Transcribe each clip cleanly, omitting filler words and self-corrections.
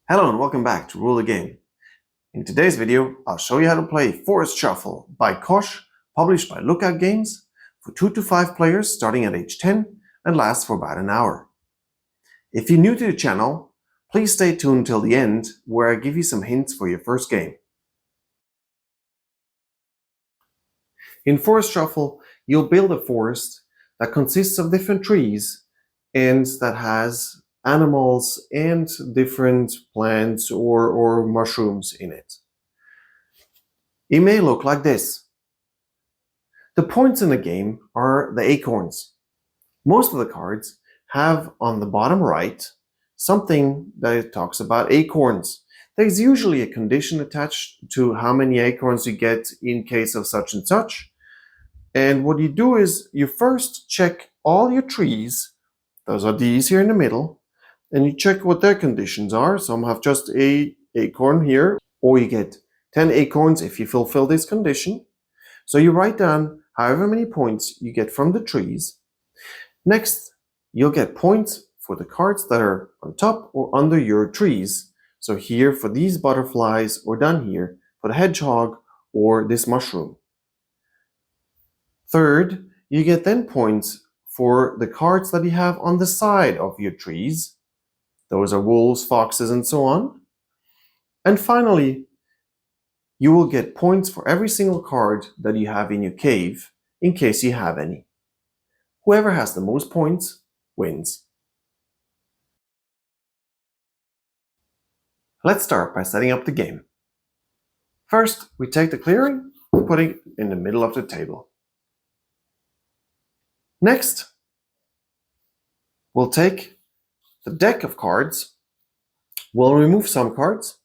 Hello and welcome back to Rule the Game. In today's video, I'll show you how to play Forest Shuffle by Kosch, published by Lookout Games, for 2 to 5 players starting at age 10 and lasts for about an hour. If you're new to the channel, please stay tuned until the end where I give you some hints for your first game. In Forest Shuffle, you'll build a forest that consists of different trees and that has animals and different plants or mushrooms in it. It may look like this. The points in the game are the acorns. Most of the cards have on the bottom right something that talks about acorns. There's usually a condition attached to how many acorns you get in case of such and such. And what you do is you first check all your trees. Those are these here in the middle. And you check what their conditions are. Some have just an acorn here, or you get 10 acorns if you fulfill this condition. So you write down however many points you get from the trees. Next, you'll get points for the cards that are on top or under your trees. So here for these butterflies, or down here for the hedgehog or this mushroom. Third, you get then points for the cards that you have on the side of your trees. Those are wolves, foxes, and so on. And finally, you will get points for every single card that you have in your cave, in case you have any. Whoever has the most points wins. Let's start by setting up the game. First, we take the clearing and put it in the middle of the table. Next, we'll take the deck of cards. We'll remove some cards.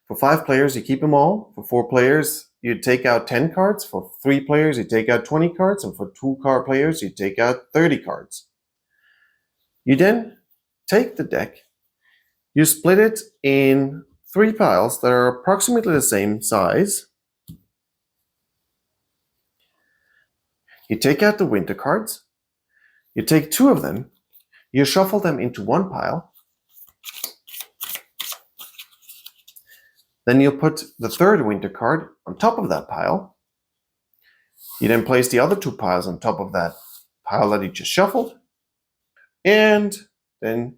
For 5 players, you keep them all. For 4 players, you take out 10 cards. For 3 players, you take out 20 cards. And for 2 players, you take out 30 cards. You then take the deck. You split it in 3 piles that are approximately the same size. You take out the winter cards. You take 2 of them. You shuffle them into one pile. Then you'll put the 3rd winter card on top of that pile. You then place the other 2 piles on top of that pile that you just shuffled. And then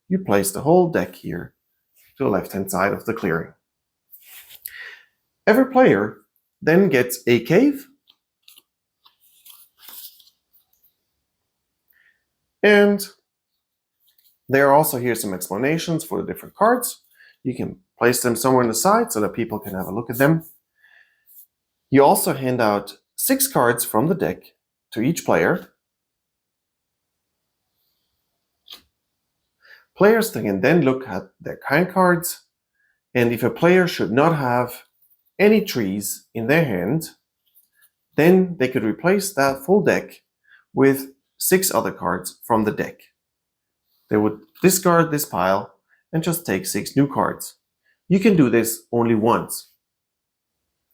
you place the whole deck here to the left-hand side of the clearing. Every player then gets a cave and there are also here some explanations for the different cards. You can place them somewhere on the side so that people can have a look at them. You also hand out 6 cards from the deck to each player. Players can then look at their kind cards, and if a player should not have any trees in their hand, then they could replace that full deck with 6 other cards from the deck. They would discard this pile and just take 6 new cards. You can do this only once.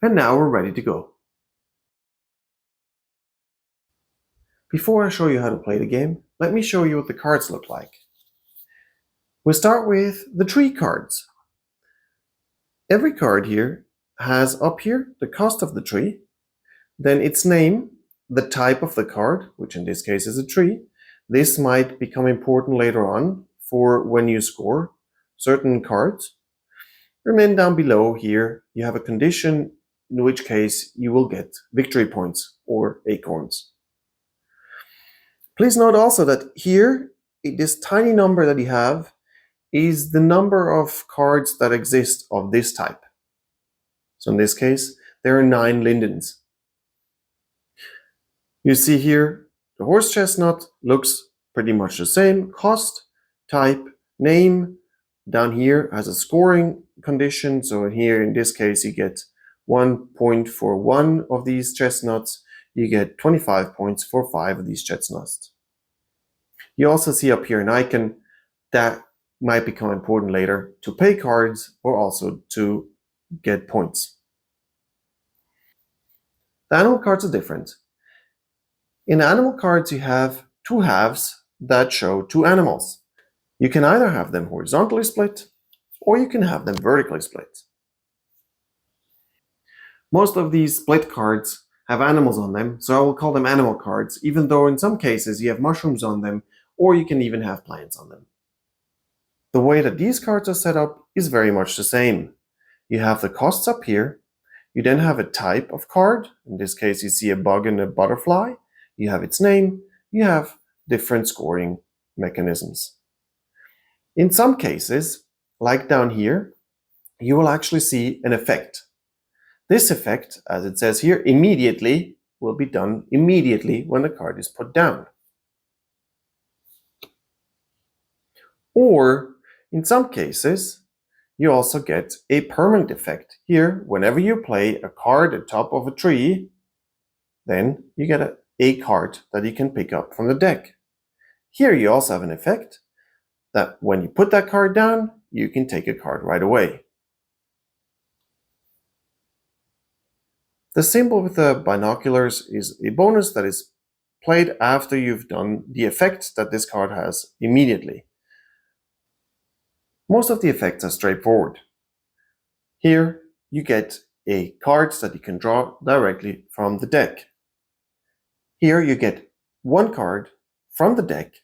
And now we're ready to go. Before I show you how to play the game, let me show you what the cards look like. We'll start with the tree cards. Every card here has up here the cost of the tree, then its name, the type of the card, which in this case is a tree. This might become important later on for when you score certain cards. And then down below here, you have a condition in which case you will get victory points or acorns. Please note also that here, this tiny number that you have is the number of cards that exist of this type. So in this case, there are 9 lindens. You see here, the horse chestnut looks pretty much the same. Cost, type, name. Down here has a scoring condition. So here in this case you get 1 point for 1 of these chestnuts. You get 25 points for 5 of these chestnuts. You also see up here an icon that might become important later to pay cards or also to get points. The animal cards are different. In animal cards, you have 2 halves that show 2 animals. You can either have them horizontally split or you can have them vertically split. Most of these split cards have animals on them, so I will call them animal cards, even though in some cases you have mushrooms on them, or you can even have plants on them. The way that these cards are set up is very much the same. You have the costs up here, you then have a type of card, in this case you see a bug and a butterfly, you have its name, you have different scoring mechanisms. In some cases, like down here, you will actually see an effect. This effect, as it says here, immediately will be done immediately when the card is put down. Or, in some cases, you also get a permanent effect. Here, whenever you play a card atop of a tree, then you get a card that you can pick up from the deck. Here you also have an effect that when you put that card down, you can take a card right away. The symbol with the binoculars is a bonus that is played after you've done the effect that this card has immediately. Most of the effects are straightforward. Here you get a card that you can draw directly from the deck. Here you get one card from the deck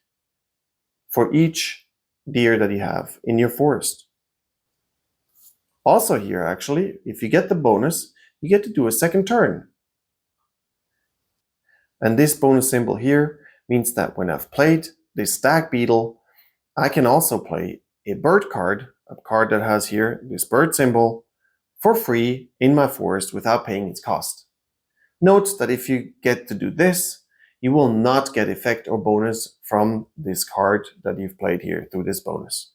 for each deer that you have in your forest. Also here actually, if you get the bonus, you get to do a second turn. And this bonus symbol here means that when I've played this stag beetle, I can also play a bird card, a card that has here this bird symbol, for free in my forest without paying its cost. Note that if you get to do this, you will not get effect or bonus from this card that you've played here through this bonus.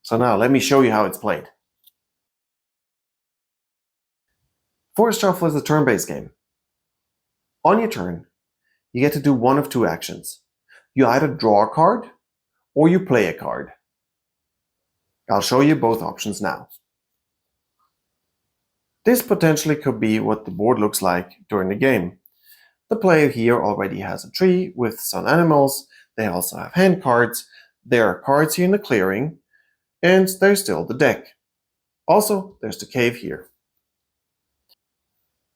So now let me show you how it's played. Forest Shuffle is a turn-based game. On your turn, you get to do one of two actions. You either draw a card or you play a card. I'll show you both options now. This potentially could be what the board looks like during the game. The player here already has a tree with some animals, they also have hand cards, there are cards here in the clearing, and there's still the deck. Also, there's the cave here.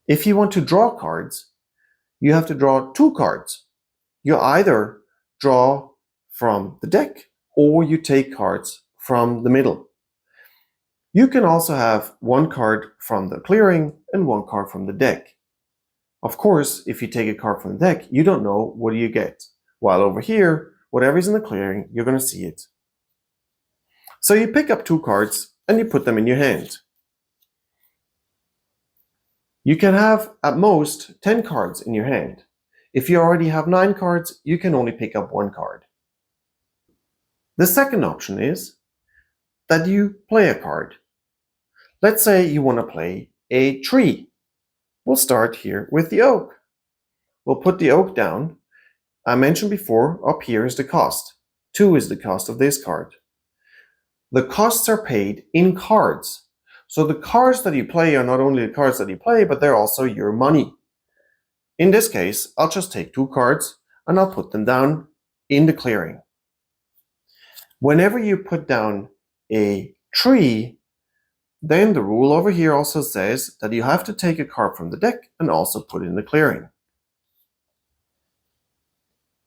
If you want to draw cards, you have to draw two cards. You either draw from the deck or you take cards from the middle. You can also have one card from the clearing and one card from the deck. Of course, if you take a card from the deck, you don't know what you get. While over here, whatever is in the clearing, you're going to see it. So you pick up two cards and you put them in your hand. You can have at most 10 cards in your hand. If you already have 9 cards, you can only pick up one card. The second option is that you play a card. Let's say you want to play a tree. We'll start here with the oak. We'll put the oak down. I mentioned before, up here is the cost. 2 is the cost of this card. The costs are paid in cards. So the cards that you play are not only the cards that you play, but they're also your money. In this case, I'll just take 2 cards and I'll put them down in the clearing. Whenever you put down a tree, then the rule over here also says that you have to take a card from the deck and also put it in the clearing.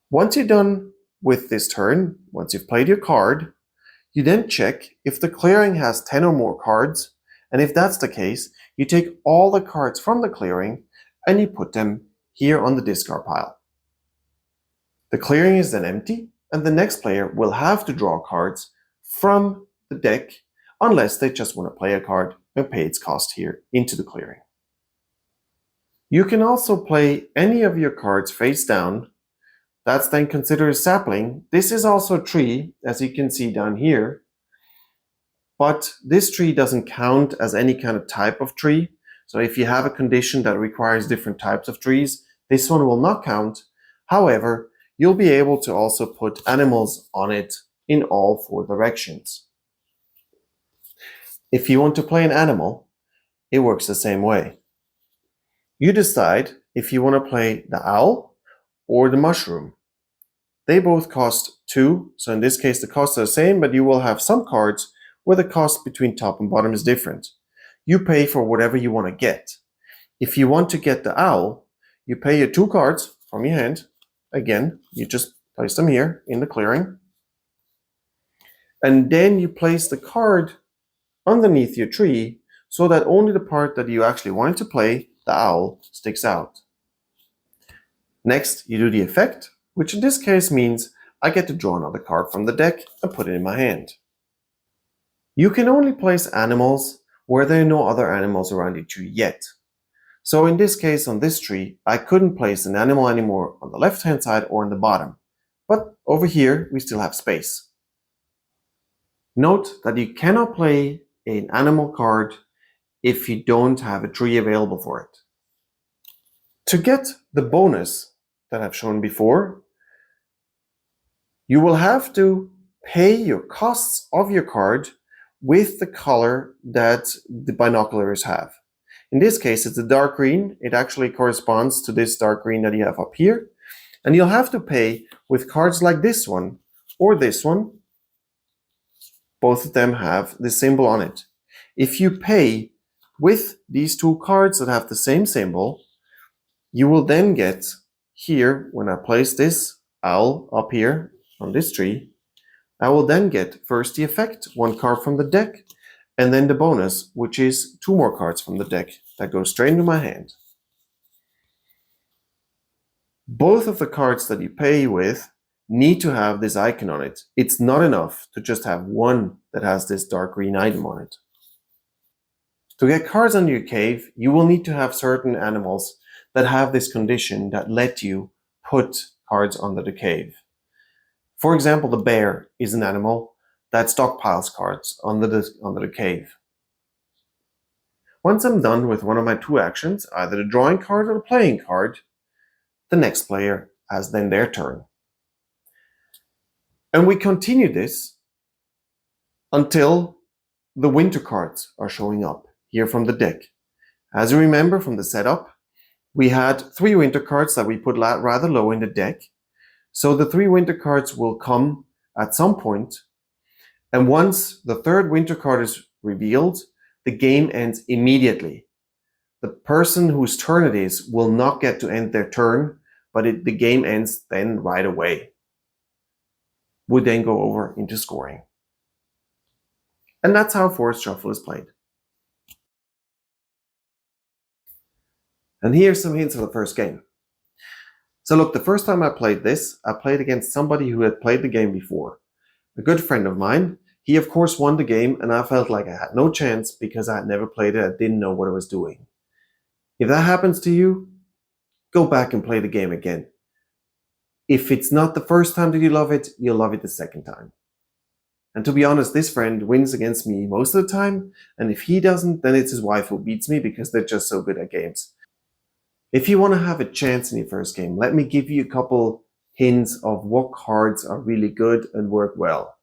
Once you're done with this turn, once you've played your card, you then check if the clearing has 10 or more cards, and if that's the case, you take all the cards from the clearing and you put them here on the discard pile. The clearing is then empty, and the next player will have to draw cards from the deck unless they just want to play a card and pay its cost here into the clearing. You can also play any of your cards face down. That's then considered a sapling. This is also a tree, as you can see down here. But this tree doesn't count as any kind of type of tree. So if you have a condition that requires different types of trees, this one will not count. However, you'll be able to also put animals on it in all 4 directions. If you want to play an animal, it works the same way. You decide if you want to play the owl or the mushroom. They both cost 2, so in this case the costs are the same, but you will have some cards where the cost between top and bottom is different. You pay for whatever you want to get. If you want to get the owl, you pay your 2 cards from your hand. Again, you just place them here in the clearing. And then you place the card underneath your tree so that only the part that you actually wanted to play, the owl, sticks out. Next, you do the effect, which in this case means I get to draw another card from the deck and put it in my hand. You can only place animals where there are no other animals around your tree yet. So in this case, on this tree, I couldn't place an animal anymore on the left-hand side or on the bottom. But over here, we still have space. Note that you cannot play an animal card if you don't have a tree available for it. To get the bonus that I've shown before, you will have to pay your costs of your card with the color that the binoculars have. In this case, it's a dark green. It actually corresponds to this dark green that you have up here. And you'll have to pay with cards like this one or this one. Both of them have the symbol on it. If you pay with these 2 cards that have the same symbol, you will then get here, when I place this owl up here on this tree, I will then get first the effect, 1 card from the deck, and then the bonus, which is 2 more cards from the deck that go straight into my hand. Both of the cards that you pay with need to have this icon on it. It's not enough to just have one that has this dark green item on it. To get cards on your cave, you will need to have certain animals that have this condition that let you put cards under the cave. For example, the bear is an animal that stockpiles cards under the cave. Once I'm done with one of my 2 actions, either the drawing card or the playing card, the next player has then their turn. And we continue this until the winter cards are showing up here from the deck. As you remember from the setup, we had 3 winter cards that we put rather low in the deck. So the 3 winter cards will come at some point, and once the 3rd winter card is revealed, the game ends immediately. The person whose turn it is will not get to end their turn, but the game ends then right away. We then go over into scoring. And that's how Forest Shuffle is played. And here's some hints of the first game. So look, the first time I played this, I played against somebody who had played the game before. A good friend of mine. He of course won the game, and I felt like I had no chance because I had never played it. I didn't know what I was doing. If that happens to you, go back and play the game again. If it's not the first time that you love it, you'll love it the second time. And to be honest, this friend wins against me most of the time, and if he doesn't, then it's his wife who beats me because they're just so good at games. If you want to have a chance in your first game, let me give you a couple hints of what cards are really good and work well.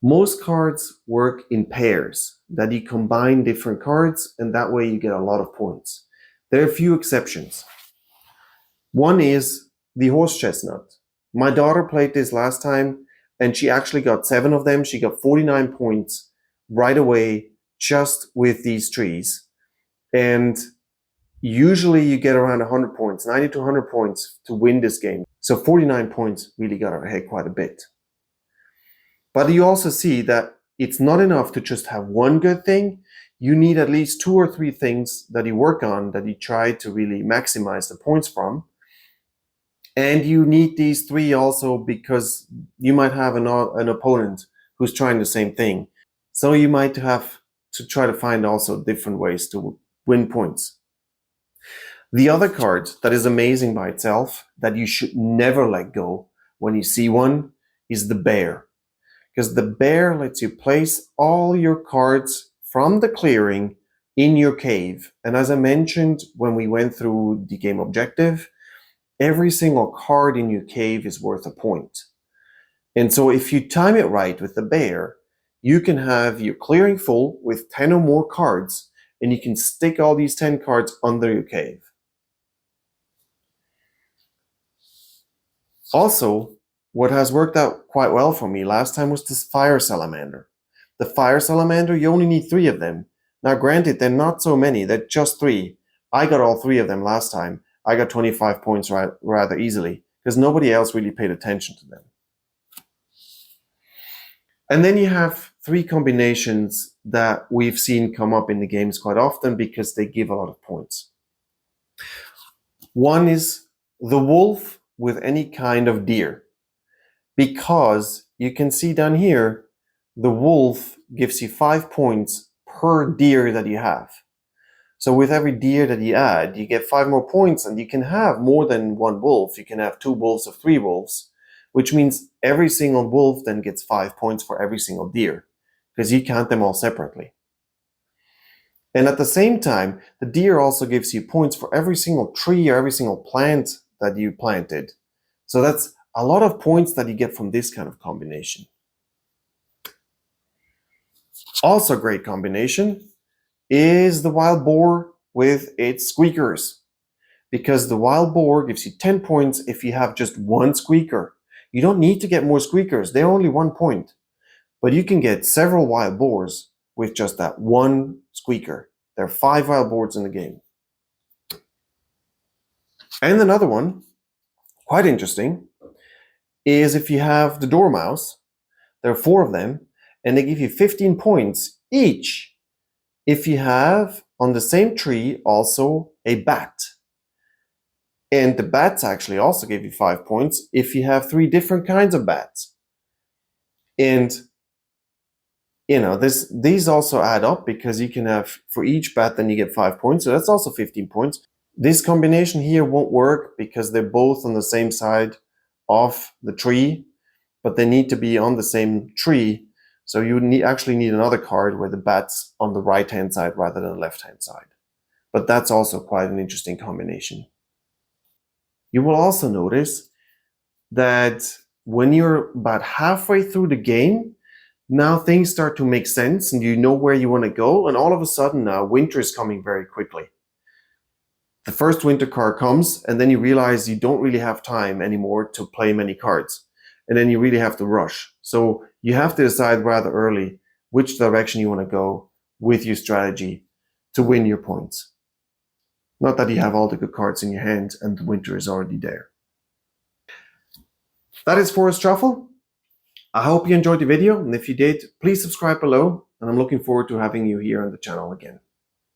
Most cards work in pairs, that you combine different cards and that way you get a lot of points. There are a few exceptions. One is the horse chestnut. My daughter played this last time and she actually got 7 of them. She got 49 points right away just with these trees. And usually you get around 100 points, 90 to 100 points to win this game. So 49 points really got her ahead quite a bit. But you also see that it's not enough to just have one good thing. You need at least 2 or 3 things that you work on, that you try to really maximize the points from. And you need these 3 also because you might have an opponent who's trying the same thing. So you might have to try to find also different ways to win points. The other card that is amazing by itself, that you should never let go when you see one, is the bear. Because the bear lets you place all your cards from the clearing in your cave. And as I mentioned when we went through the game objective, every single card in your cave is worth a point. And so if you time it right with the bear, you can have your clearing full with 10 or more cards, and you can stick all these 10 cards under your cave. Also, what has worked out quite well for me last time was this fire salamander. The fire salamander, you only need 3 of them. Now granted, they're not so many, they're just 3. I got all 3 of them last time. I got 25 points rather easily, because nobody else really paid attention to them. And then you have 3 combinations that we've seen come up in the games quite often because they give a lot of points. One is the wolf with any kind of deer, because you can see down here, the wolf gives you 5 points per deer that you have. So with every deer that you add, you get 5 more points, and you can have more than 1 wolf. You can have 2 wolves or 3 wolves, which means every single wolf then gets 5 points for every single deer, because you count them all separately. And at the same time, the deer also gives you points for every single tree or every single plant that you planted. So that's a lot of points that you get from this kind of combination. Also a great combination is the wild boar with its squeakers, because the wild boar gives you 10 points if you have just 1 squeaker. You don't need to get more squeakers, they're only 1 point. But you can get several wild boars with just that 1 squeaker. There are 5 wild boars in the game. And another one, quite interesting, is if you have the dormouse. There are 4 of them, and they give you 15 points each if you have on the same tree also a bat. And the bats actually also give you 5 points if you have 3 different kinds of bats. And these also add up, because you can have for each bat, then you get 5 points, so that's also 15 points. This combination here won't work because they're both on the same side of the tree, but they need to be on the same tree. So you actually need another card where the bat's on the right-hand side rather than the left-hand side. But that's also quite an interesting combination. You will also notice that when you're about halfway through the game, now things start to make sense and you know where you want to go, and all of a sudden now winter is coming very quickly. The first winter card comes, and then you realize you don't really have time anymore to play many cards. And then you really have to rush. So you have to decide rather early which direction you want to go with your strategy to win your points. Not that you have all the good cards in your hand and the winter is already there. That is Forest Truffle. I hope you enjoyed the video, and if you did, please subscribe below, and I'm looking forward to having you here on the channel again.